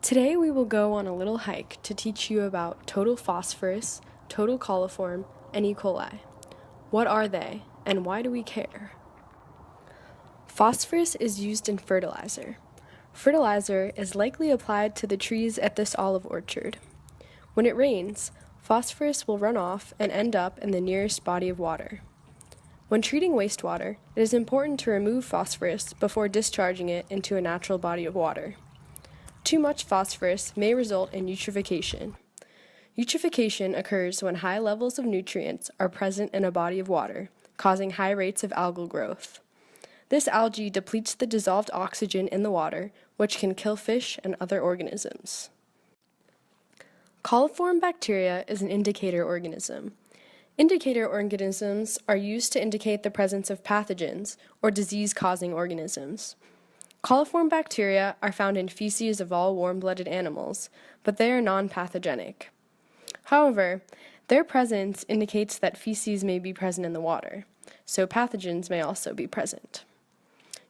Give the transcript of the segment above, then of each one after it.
Today we will go on a little hike to teach you about total phosphorus, total coliform, and E. coli. What are they, and why do we care? Phosphorus is used in fertilizer. Fertilizer is likely applied to the trees at this olive orchard. When it rains, phosphorus will run off and end up in the nearest body of water. When treating wastewater, it is important to remove phosphorus before discharging it into a natural body of water. Too much phosphorus may result in eutrophication. Eutrophication occurs when high levels of nutrients are present in a body of water, causing high rates of algal growth. This algae depletes the dissolved oxygen in the water, which can kill fish and other organisms. Coliform bacteria is an indicator organism. Indicator organisms are used to indicate the presence of pathogens or disease-causing organisms. Coliform bacteria are found in feces of all warm-blooded animals, but they are non-pathogenic. However, their presence indicates that feces may be present in the water, so pathogens may also be present.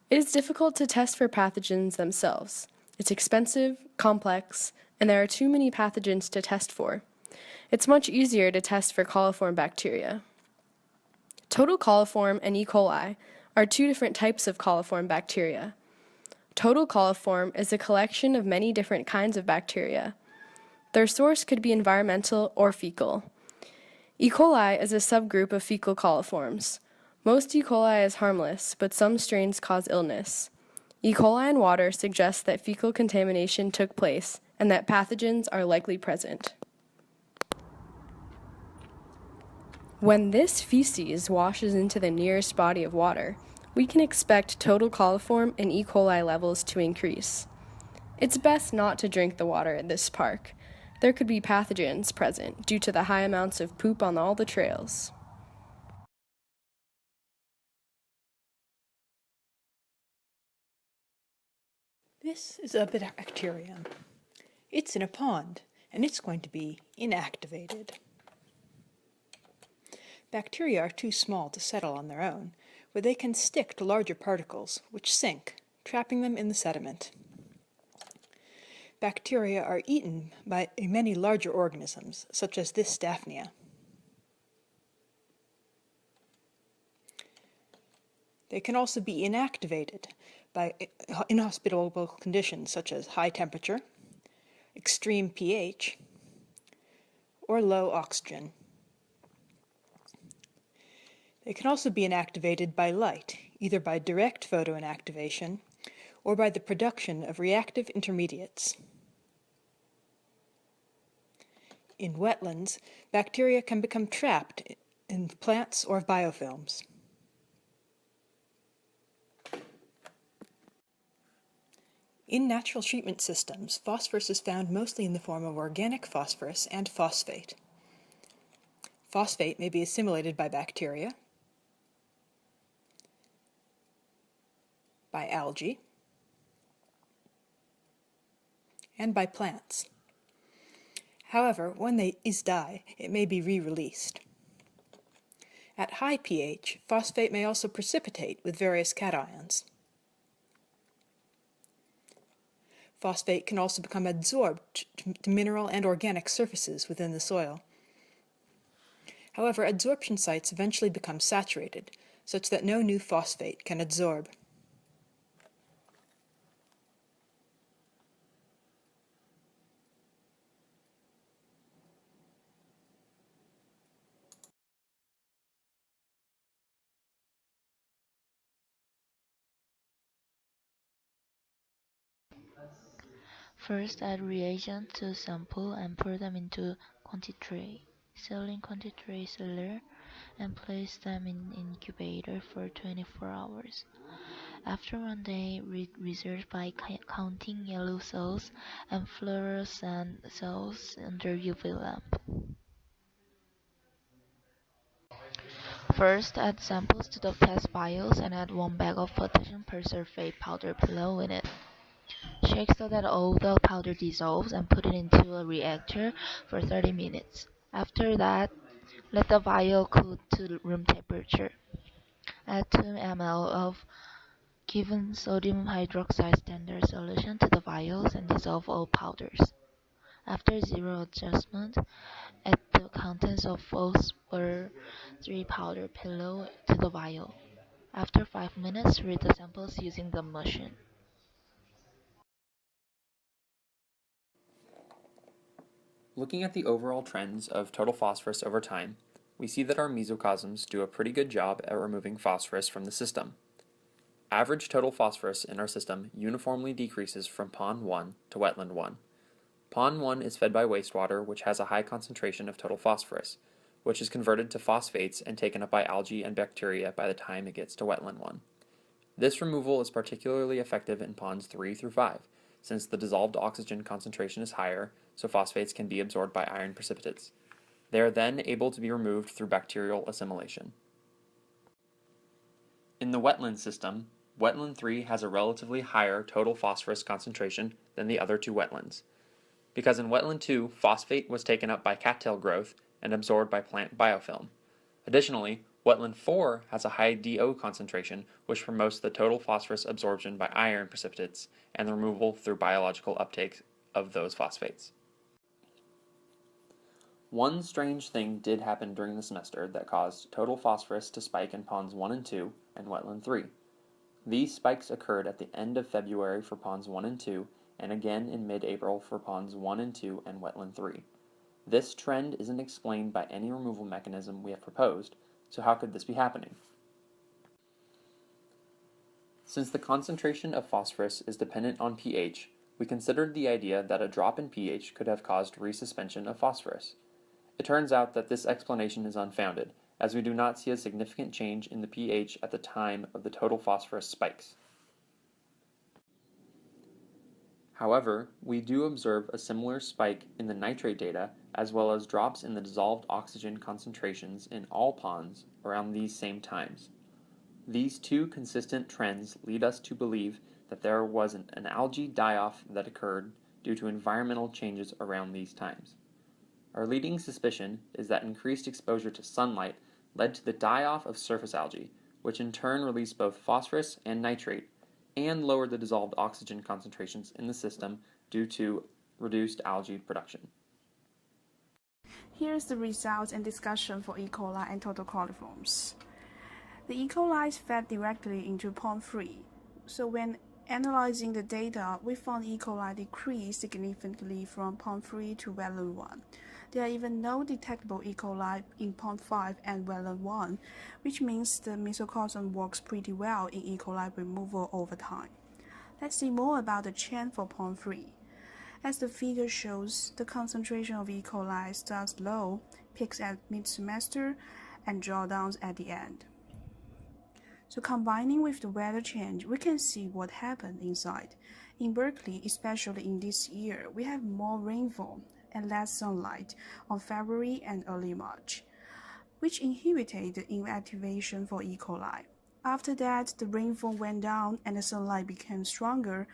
It is difficult to test for pathogens themselves. It's expensive, complex, and there are too many pathogens to test for. It's much easier to test for coliform bacteria. Total coliform and E. coli are two different types of coliform bacteria. Total coliform is a collection of many different kinds of bacteria. Their source could be environmental or fecal. E. coli is a subgroup of fecal coliforms. Most E. coli is harmless, but some strains cause illness. E. coli in water suggests that fecal contamination took place and that pathogens are likely present. When this feces washes into the nearest body of water, we can expect total coliform and E. coli levels to increase. It's best not to drink the water at this park. There could be pathogens present due to the high amounts of poop on all the trails. This is a bacterium. It's in a pond, and it's going to be inactivated. Bacteria are too small to settle on their own, but they can stick to larger particles, which sink, trapping them in the sediment. Bacteria are eaten by many larger organisms, such as this Daphnia. They can also be inactivated by inhospitable conditions such as high temperature, extreme pH, or low oxygen. They can also be inactivated by light, either by direct photoinactivation or by the production of reactive intermediates. In wetlands, bacteria can become trapped in plants or biofilms. In natural treatment systems, phosphorus is found mostly in the form of organic phosphorus and phosphate. Phosphate may be assimilated by bacteria, by algae, and by plants. However, when these die, it may be re-released. At high pH, phosphate may also precipitate with various cations. Phosphate can also become absorbed to mineral and organic surfaces within the soil. However, adsorption sites eventually become saturated, such that no new phosphate can adsorb. First, add reagents to sample and pour them into quantity tray. Seal in quantity tray sealer and place them in incubator for 24 hours. After 1 day, read results by counting yellow cells and fluorescent cells under UV lamp. First, add samples to the test vials and add 1 bag of potassium persulfate powder below in it. Shake so that all the powder dissolves and put it into a reactor for 30 minutes. After that, let the vial cool to room temperature. Add 2 ml of Given sodium hydroxide standard solution to the vials and dissolve all powders. After zero adjustment, add the contents of phosphor 3 powder pillow to the vial. After 5 minutes, read the samples using the machine. Looking at the overall trends of total phosphorus over time, we see that our mesocosms do a pretty good job at removing phosphorus from the system. Average total phosphorus in our system uniformly decreases from pond 1 to wetland 1. Pond 1 is fed by wastewater, which has a high concentration of total phosphorus, which is converted to phosphates and taken up by algae and bacteria by the time it gets to wetland 1. This removal is particularly effective in ponds 3 through 5, since the dissolved oxygen concentration is higher, so phosphates can be absorbed by iron precipitates. They are then able to be removed through bacterial assimilation. In the wetland system, wetland 3 has a relatively higher total phosphorus concentration than the other two wetlands, because in wetland 2, phosphate was taken up by cattail growth and absorbed by plant biofilm. Additionally, wetland 4 has a high DO concentration, which promotes the total phosphorus absorption by iron precipitates and the removal through biological uptake of those phosphates. One strange thing did happen during the semester that caused total phosphorus to spike in ponds 1 and 2 and wetland 3. These spikes occurred at the end of February for ponds 1 and 2 and again in mid-April for ponds 1 and 2 and wetland 3. This trend isn't explained by any removal mechanism we have proposed, so how could this be happening? Since the concentration of phosphorus is dependent on pH, we considered the idea that a drop in pH could have caused resuspension of phosphorus. It turns out that this explanation is unfounded, as we do not see a significant change in the pH at the time of the total phosphorus spikes. However, we do observe a similar spike in the nitrate data, as well as drops in the dissolved oxygen concentrations in all ponds around these same times. These two consistent trends lead us to believe that there was an algae die-off that occurred due to environmental changes around these times. Our leading suspicion is that increased exposure to sunlight led to the die-off of surface algae, which in turn released both phosphorus and nitrate, and lowered the dissolved oxygen concentrations in the system due to reduced algae production. Here's the results and discussion for E. coli and total coliforms. The E. coli is fed directly into pond 3, so when analyzing the data, we found E. coli decreased significantly from pond 3 to wetland 1. There are even no detectable E. coli in pond 5 and wetland 1, which means the mesocosm works pretty well in E. coli removal over time. Let's see more about the trend for pond 3. As the figure shows, the concentration of E. coli starts low, peaks at mid-semester, and drawdowns at the end. So combining with the weather change, we can see what happened inside. In Berkeley, especially in this year, we have more rainfall and less sunlight on February and early March, which inhibited the inactivation for E. coli. After that, the rainfall went down and the sunlight became stronger,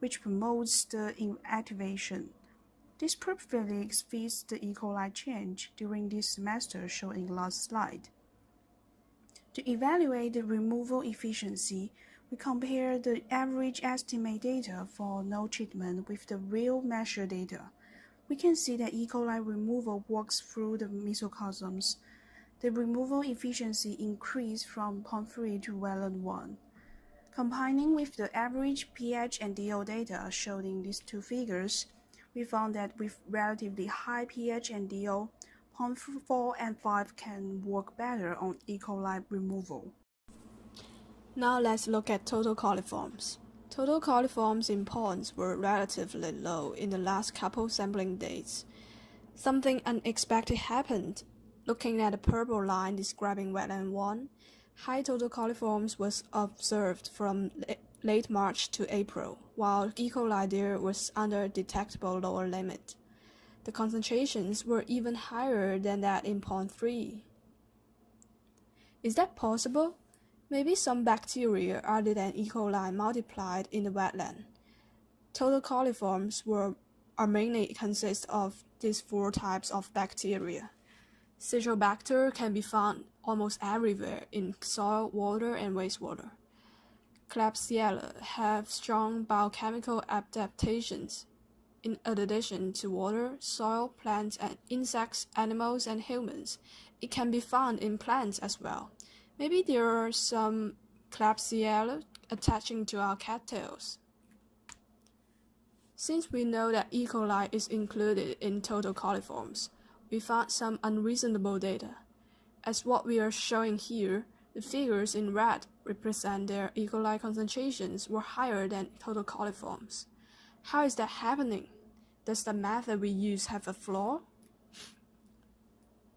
which promotes the inactivation. This perfectly fits the E. coli change during this semester shown in last slide. To evaluate the removal efficiency, we compare the average estimate data for no treatment with the real measure data. We can see that E. coli removal works through the mesocosms. The removal efficiency increased from pond 3 to wetland 1. Combining with the average pH and DO data shown in these two figures, we found that with relatively high pH and DO, pond 4 and 5 can work better on E. coli removal. Now let's look at total coliforms. Total coliforms in ponds were relatively low in the last couple sampling days. Something unexpected happened. Looking at the purple line describing wetland 1, high total coliforms was observed from late March to April, while E. coli there was under detectable lower limit. The concentrations were even higher than that in pond 3. Is that possible? Maybe some bacteria other than E. coli multiplied in the wetland. Total coliforms are mainly consist of these 4 types of bacteria. Citrobacter can be found almost everywhere in soil, water, and wastewater. Klebsiella have strong biochemical adaptations. In addition to water, soil, plants, and insects, animals, and humans, it can be found in plants as well. Maybe there are some Klebsiella attaching to our cattails. Since we know that E. coli is included in total coliforms, we found some unreasonable data. As what we are showing here, the figures in red represent their E. coli concentrations were higher than total coliforms. How is that happening? Does the method we use have a flaw?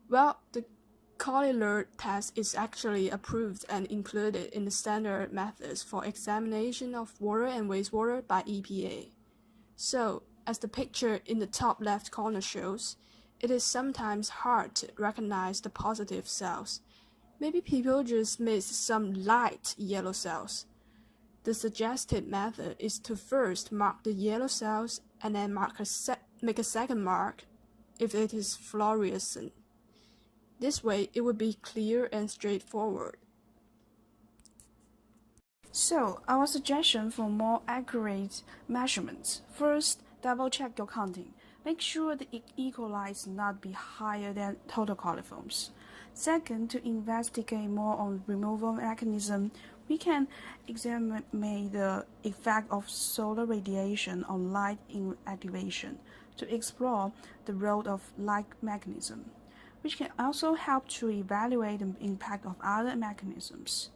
Well, the ColiAlert test is actually approved and included in the standard methods for examination of water and wastewater by EPA. So, as the picture in the top left corner shows, it is sometimes hard to recognize the positive cells. Maybe people just miss some light yellow cells. The suggested method is to first mark the yellow cells and then make a second mark if it is fluorescent. This way, it would be clear and straightforward. So, our suggestion for more accurate measurements. First, double-check your counting. Make sure the E. coli is not be higher than total coliforms. Second, to investigate more on removal mechanism, we can examine the effect of solar radiation on light inactivation to explore the role of light mechanism, which can also help to evaluate the impact of other mechanisms.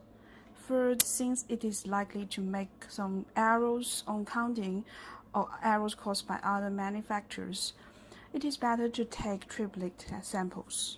Third, since it is likely to make some errors on counting or errors caused by other manufacturers, it is better to take triplet samples.